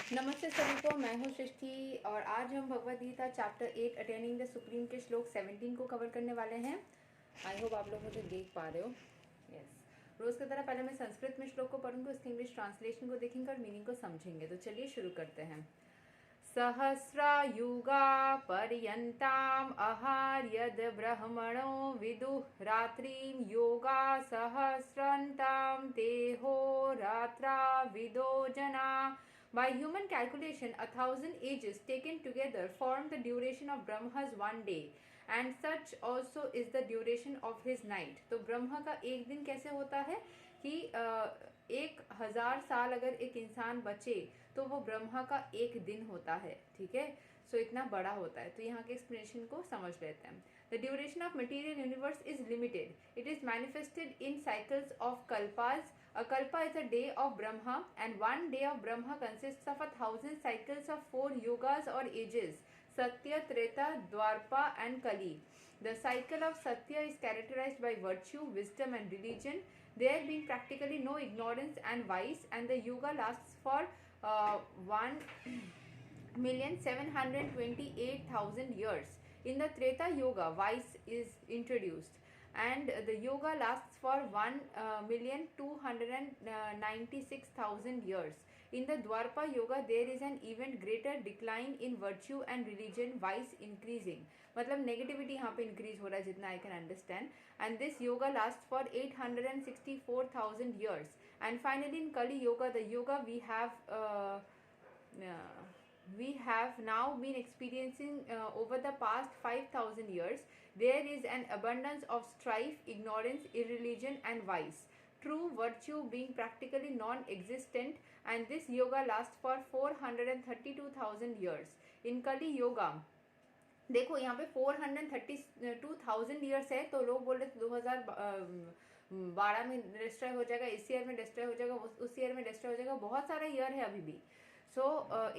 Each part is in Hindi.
नमस्ते सभी को, मैं हूँ सृष्टि और आज हम Bhagavad Gita chapter 8 attaining the supreme के श्लोक 17 को कवर करने वाले हैं। आई होप आप लोग मुझे देख पा रहे हो। यस, रोज की तरह पहले मैं संस्कृत में श्लोक को पढ़ूंगी, उसके इंग्लिश ट्रांसलेशन को देखेंगे और मीनिंग को समझेंगे। तो चलिए शुरू करते हैं। सहस्रायुगा पर्यन्ताम् आहार्यद ब्रह्मणो विदुः रात्रिं योगा सहस्रन्तां तेहो रात्रा विदो जना. By human calculation, 1,000 ages taken together form the duration of Brahma's one day, and such also is the duration of his night. तो ब्रह्मा का एक दिन कैसे होता है कि 1,000 साल अगर एक इंसान बचे तो वो ब्रह्मा का एक दिन होता है। ठीक है, सो इतना बड़ा होता है। तो यहाँ के एक्सप्लेनेशन को समझ लेते हैं। The duration of material universe is limited. It is manifested in cycles of kalpas. A kalpa is a day of Brahma, and one day of Brahma consists of 1,000 cycles of 4 yugas or ages: Satya, Treta, Dwarpa, and Kali. The cycle of Satya is characterized by virtue, wisdom, and religion, there being practically no ignorance and vice, and the yuga lasts for 1,728,000 years. In the Treta Yuga, vice is introduced, and the yoga lasts for 1,296,000 years. In the Dwarpa Yoga, there is an even greater decline in virtue and religion, vice increasing. मतलब नेगेटिविटी यहाँ पे इंक्रीज हो रहा है जितना I can understand. And this yoga last for 864,000 years. And finally in Kali Yoga, the yoga we have now been experiencing over the past 5,000 years. There is an abundance of strife, ignorance, irreligion, and vice, true virtue being practically non-existent, and this yoga lasts for 432,000 years. In Kali Yoga, देखो यहाँ पे 432,000 ईयर्स है, तो लोग बोल रहे 2012 में डिस्ट्रॉय हो जाएगा, इस ईयर में डिस्ट्रॉय हो जाएगा, उस ईयर में डिस्ट्रॉय हो जाएगा, बहुत सारा ईयर है अभी भी. So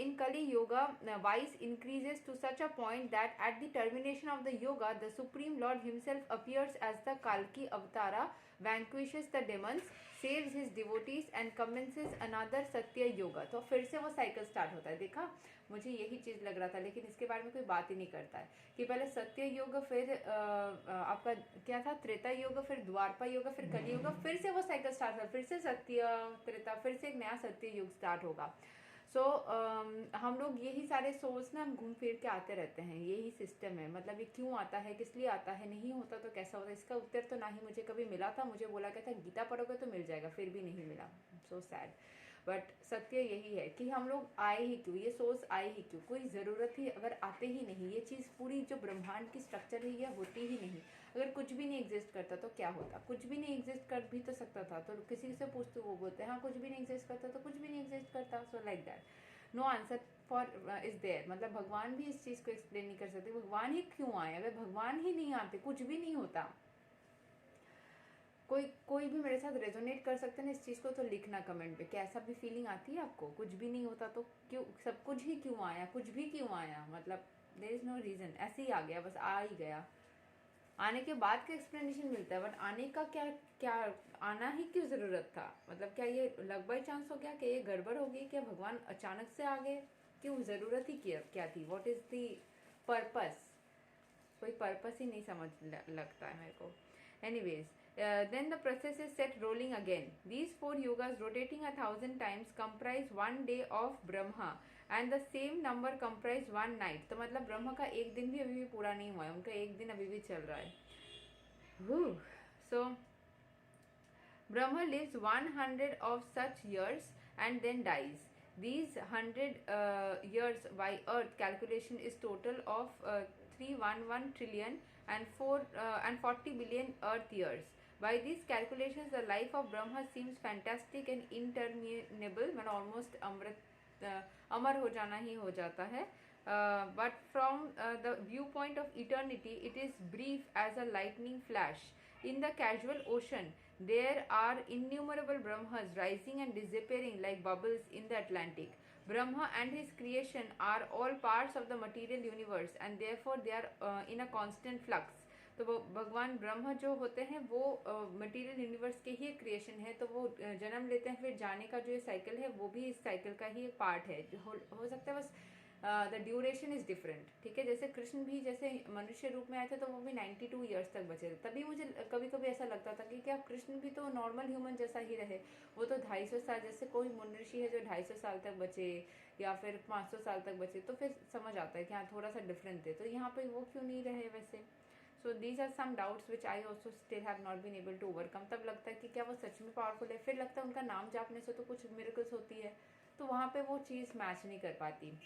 in Kali Yoga, vice increases to such a point that at the termination of the yoga, the Supreme Lord himself appears as the Kalki Avatara, vanquishes the demons, saves his devotees, and commences another Satya Yoga. तो फिर से वो साइकिल स्टार्ट होता है. देखा, मुझे यही चीज़ लग रहा था, लेकिन इसके बारे में कोई बात ही नहीं करता है कि पहले सत्य योग, फिर आपका क्या था, त्रेता योग, फिर द्वारपा योग, फिर कली योग, फिर से वो साइकिल स्टार्ट होता है, फिर से सत्य त्रेता, फिर से एक नया सत्य युग स्टार्ट होगा. सो हम लोग यही सारे सोल्स ना हम घूम फिर के आते रहते हैं. यही सिस्टम है. मतलब ये क्यों आता है, किस लिए आता है, नहीं होता तो कैसा होता है, इसका उत्तर तो ना ही मुझे कभी मिला था. मुझे बोला गया था गीता पढ़ोगे तो मिल जाएगा, फिर भी नहीं मिला. So sad. बट सत्य यही है कि हम लोग आए ही क्यों, ये सोर्स आए ही क्यों, कोई ज़रूरत ही अगर आते ही नहीं, ये चीज़ पूरी जो ब्रह्मांड की स्ट्रक्चर है ये होती ही नहीं. अगर कुछ भी नहीं एग्जिस्ट करता तो क्या होता, कुछ भी नहीं एग्जिस्ट कर भी तो सकता था. तो किसी से पूछते वो बोलते हैं हाँ कुछ भी नहीं एग्जिस्ट करता, तो कुछ भी नहीं एग्जिस्ट करता. So like that, no answer for is there. मतलब भगवान भी इस चीज़ को एक्सप्लेन नहीं कर सकते, भगवान ही क्यों आए. अगर भगवान ही नहीं आते कुछ भी नहीं होता. कोई भी मेरे साथ रेजोनेट कर सकते हैं ना इस चीज़ को, तो लिखना कमेंट पे, क्या ऐसा भी फीलिंग आती है आपको, कुछ भी नहीं होता तो क्यों, सब कुछ ही क्यों आया, कुछ भी क्यों आया. मतलब देयर इज नो रीज़न, ऐसे ही आ गया, बस आ ही गया. आने के बाद का एक्सप्लेनेशन मिलता है, बट आने का क्या क्या आना ही क्यों ज़रूरत था. मतलब क्या ये लक बाई चांस हो गया, क्या ये गड़बड़ हो गई, क्या भगवान अचानक से आ गए, क्यों, ज़रूरत ही क्या थी, व्हाट इज़ दी पर्पस. कोई पर्पस ही नहीं समझ लगता है मेरे को. Anyways, then the process is set rolling again. These 4 yogas rotating 1,000 times comprise one day of Brahma, and the same number comprise one night. तो मतलब ब्रह्मा का एक दिन भी अभी भी पूरा नहीं हुआ है, उनका एक दिन अभी भी चल रहा है. So Brahma lives 100 of such years and then dies. These 100 years by Earth calculation is total of 311 trillion and 40 billion Earth years. By these calculations, the life of Brahma seems fantastic and interminable. मतलब almost अमर हो जाना ही हो जाता है. But from the viewpoint of eternity, it is brief as a lightning flash. In the casual ocean, there are innumerable Brahmas rising and disappearing like bubbles in the Atlantic. Brahma and his creation are all parts of the material universe, and therefore they are in a constant flux. तो वो भगवान ब्रह्मा जो होते हैं वो मटेरियल यूनिवर्स के ही एक क्रिएशन है, तो वो जन्म लेते हैं, फिर जाने का जो ये साइकिल है वो भी इस साइकिल का ही एक पार्ट है। हो सकता है बस द ड्यूरेशन इज डिफरेंट, ठीक है। जैसे कृष्ण भी जैसे मनुष्य रूप में आए थे तो वो भी 92 ईयर्स तक बचे थे, तभी मुझे कभी कभी ऐसा लगता था कि क्या कृष्ण भी तो नॉर्मल ह्यूमन जैसा ही रहे, वो तो 250 साल, जैसे कोई मुनि है जो 250 साल तक बचे या फिर 500 साल तक बचे, तो फिर समझ आता है कि हाँ थोड़ा सा डिफरेंट थे, तो यहाँ पे वो क्यों नहीं रहे वैसे। So these are some doubts which I also still have not been able to overcome. तब लगता है कि क्या वो सच में पावरफुल है, फिर लगता है उनका नाम जापने से तो कुछ मिरेकल्स होती है, तो वहाँ पे वो चीज़ मैच नहीं कर पाती।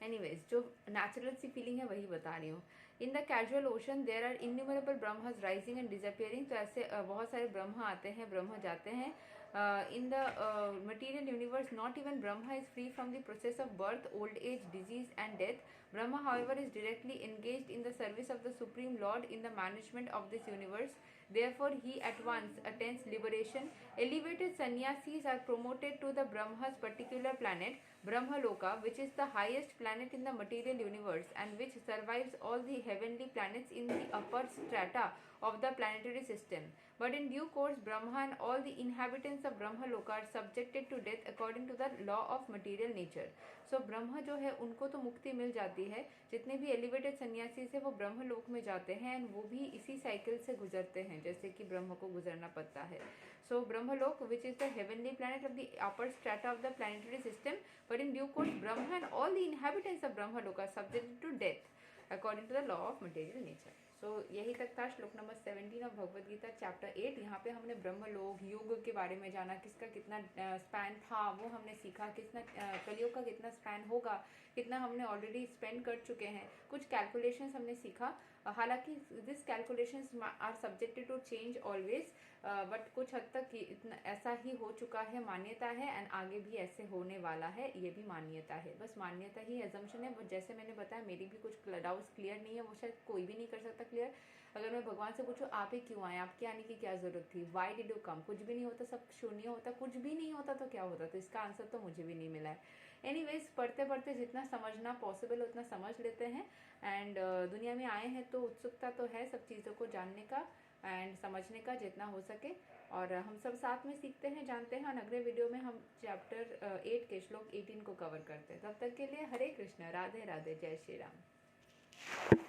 एनीवेज, जो नेचुरल सी फीलिंग है वही बता रही हूँ। In the causal ocean there are innumerable Brahmas rising and disappearing, तो ऐसे बहुत सारे ब्रह्मा आते हैं, ब्रह्मा जाते हैं। In the material universe not even Brahma is free from the process of birth, old age, disease and death. Brahma, however, is directly engaged in the service of the Supreme Lord in the management of this universe. Therefore, he at once attains liberation. Elevated sannyasis are promoted to the Brahma's particular planet, Brahmaloka, which is the highest planet in the material universe and which survives all the heavenly planets in the upper strata of the planetary system. But in due course, Brahma and all the inhabitants of Brahmaloka are subjected to death according to the law of material nature. सो ब्रह्मा जो है उनको तो मुक्ति मिल जाती है, जितने भी एलिवेटेड सन्यासी से वो ब्रह्मलोक में जाते हैं एंड वो भी इसी साइकिल से गुजरते हैं जैसे कि ब्रह्म को गुजरना पड़ता है। So Brahmaloka which is the heavenly planet of the upper strata of the planetary system, but in due course Brahma and all the inhabitants of Brahmaloka are subjected to death according to the law of material nature. So यही तक था श्लोक number 17 of Bhagavad Gita chapter 8। यहाँ पे हमने ब्रह्मलोक युग के बारे में जाना, किसका कितना स्पैन था वो हमने सीखा, कितना कलियुग का कितना स्पैन होगा, कितना हमने ऑलरेडी स्पेंड कर चुके हैं, कुछ कैलकुलेशंस हमने सीखा। हालांकि this calculations are subjected to change always, but कुछ हद तक इतना ऐसा ही हो चुका है, मान्यता है, एंड आगे भी ऐसे होने वाला है, ये भी मान्यता है। बस मान्यता ही एजम्पशन है, जैसे मैंने बताया मेरी भी कुछ डाउट्स क्लियर नहीं है, वो शायद कोई भी नहीं कर सकता क्लियर। अगर मैं भगवान से पूछूं आप ही क्यों आए, आपके आने की क्या जरूरत थी, वाई डिड यू कम, कुछ भी नहीं होता, सब शून्य होता, कुछ भी नहीं होता तो क्या होता, तो इसका आंसर तो मुझे भी नहीं मिला है। एनीवेज, पढ़ते पढ़ते जितना समझना पॉसिबल उतना समझ लेते हैं, एंड दुनिया में आए हैं तो उत्सुकता तो है सब चीज़ों को जानने का एंड समझने का जितना हो सके, और हम सब साथ में सीखते हैं, जानते हैं, और अगले वीडियो में हम चैप्टर 8 के श्लोक 18 को कवर करते हैं। तब तक के लिए हरे कृष्ण, राधे राधे, जय श्री राम।